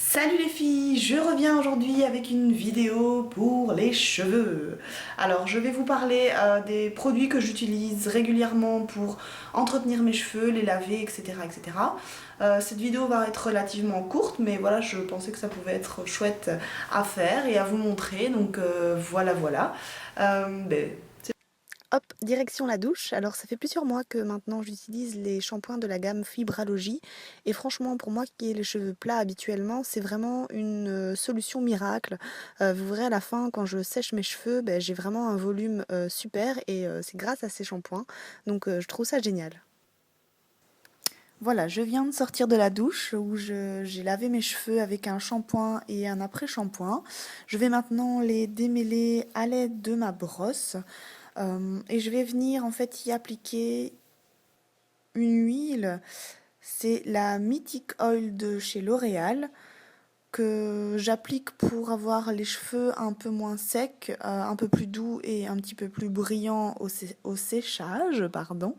Salut les filles, je reviens aujourd'hui avec une vidéo pour les cheveux. Alors je vais vous parler des produits que j'utilise régulièrement pour entretenir mes cheveux, les laver, etc. etc. Cette vidéo va être relativement courte, mais voilà, je pensais que ça pouvait être chouette à faire et à vous montrer, donc voilà. Ben, Hop, direction la douche. Alors ça fait plusieurs mois que maintenant j'utilise les shampoings de la gamme Fibralogie et franchement pour moi qui ai les cheveux plats habituellement c'est vraiment une solution miracle. Vous verrez à la fin quand je sèche mes cheveux j'ai vraiment un volume super et c'est grâce à ces shampoings donc je trouve ça génial. Voilà, je viens de sortir de la douche où j'ai lavé mes cheveux avec un shampoing et un après-shampoing. Je vais maintenant les démêler à l'aide de ma brosse. Et je vais venir en fait y appliquer une huile. C'est la Mythic Oil de chez L'Oréal que j'applique pour avoir les cheveux un peu moins secs, un peu plus doux et un petit peu plus brillants au séchage, pardon.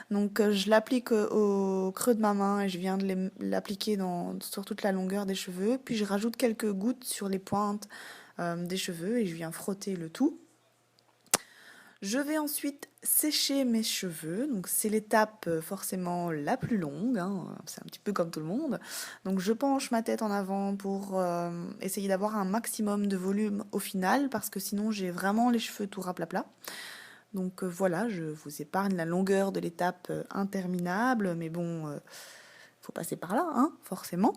Donc je l'applique au creux de ma main et je viens de l'appliquer sur toute la longueur des cheveux. Puis je rajoute quelques gouttes sur les pointes des cheveux et je viens frotter le tout. Je vais ensuite sécher mes cheveux, donc c'est l'étape forcément la plus longue, hein. C'est un petit peu comme tout le monde. Donc je penche ma tête en avant pour essayer d'avoir un maximum de volume au final, parce que sinon j'ai vraiment les cheveux tout raplapla. Donc voilà, je vous épargne la longueur de l'étape interminable, mais bon, faut passer par là, hein, forcément.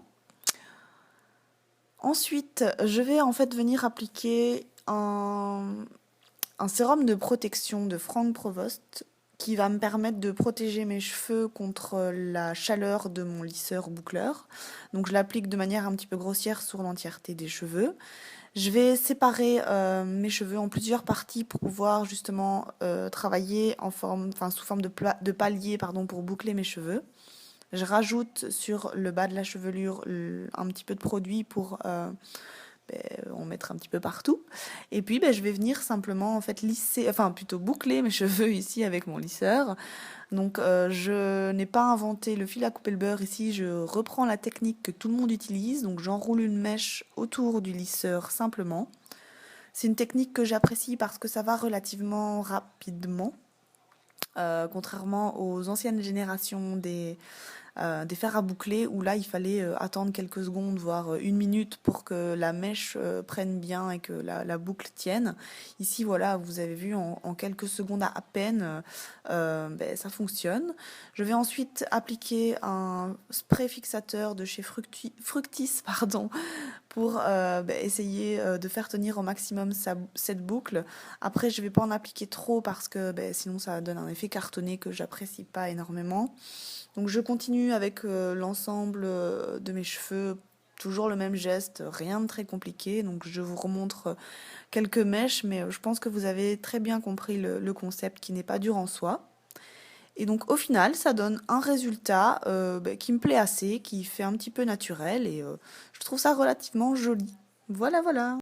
Ensuite, je vais en fait venir appliquer un sérum de protection de Franck Provost qui va me permettre de protéger mes cheveux contre la chaleur de mon lisseur boucleur. Donc je l'applique de manière un petit peu grossière sur l'entièreté des cheveux. Je vais séparer mes cheveux en plusieurs parties pour pouvoir justement travailler sous forme de palier pour boucler mes cheveux. Je rajoute sur le bas de la chevelure un petit peu de produit pour en mettre un petit peu partout. Et puis je vais venir simplement en fait lisser, enfin plutôt boucler mes cheveux ici avec mon lisseur. Donc je n'ai pas inventé le fil à couper le beurre ici, je reprends la technique que tout le monde utilise. Donc j'enroule une mèche autour du lisseur simplement. C'est une technique que j'apprécie parce que ça va relativement rapidement. Contrairement aux anciennes générations des fers à boucler où là il fallait attendre quelques secondes, voire une minute pour que la mèche prenne bien et que la boucle tienne. Ici voilà, vous avez vu en quelques secondes à peine, ça fonctionne. Je vais ensuite appliquer un spray fixateur de chez Fructis pardon, pour essayer de faire tenir au maximum cette boucle. Après, je vais pas en appliquer trop parce que sinon ça donne un effet cartonné que j'apprécie pas énormément. Donc je continue avec l'ensemble de mes cheveux, toujours le même geste, rien de très compliqué. Donc je vous remontre quelques mèches, mais je pense que vous avez très bien compris le concept qui n'est pas dur en soi. Et donc au final, ça donne un résultat qui me plaît assez, qui fait un petit peu naturel et je trouve ça relativement joli. Voilà, voilà.